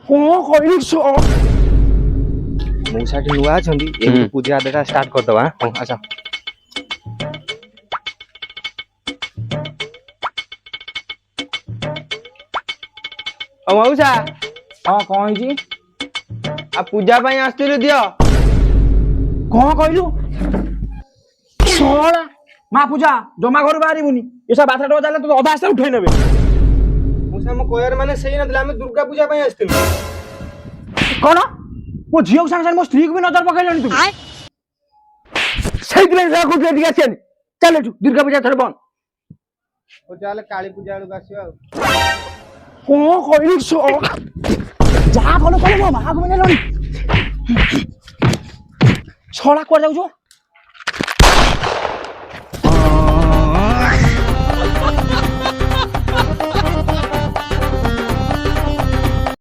कौन कहली सो मौसाटी नुआ छंदी एबु पूजा आदेटा स्टार्ट कर दवा हां अच्छा ओ मौसा हां कौन जी आ पूजा पई आस्तिलु दियो कौन कहलु सोला मां पूजा जमा घर बाहरी मुनी ये सब बाथा टो जाले तो अधा से उठै नेबे मौसा म कोयर माने सही नथला हम दुर्गा पूजा पई आस्तिलु कौन मो झियो संग संग मो स्त्री को भी नजर पकैलनी तुम सही दिन जा को रेडी आछन चल दुर्गा पूजा थरे बन ओ चाले काली पूजा वाला आसियो कौन कहली सो जा कलो कलो मो मां को मने लनी छोड़ा को जाउ जो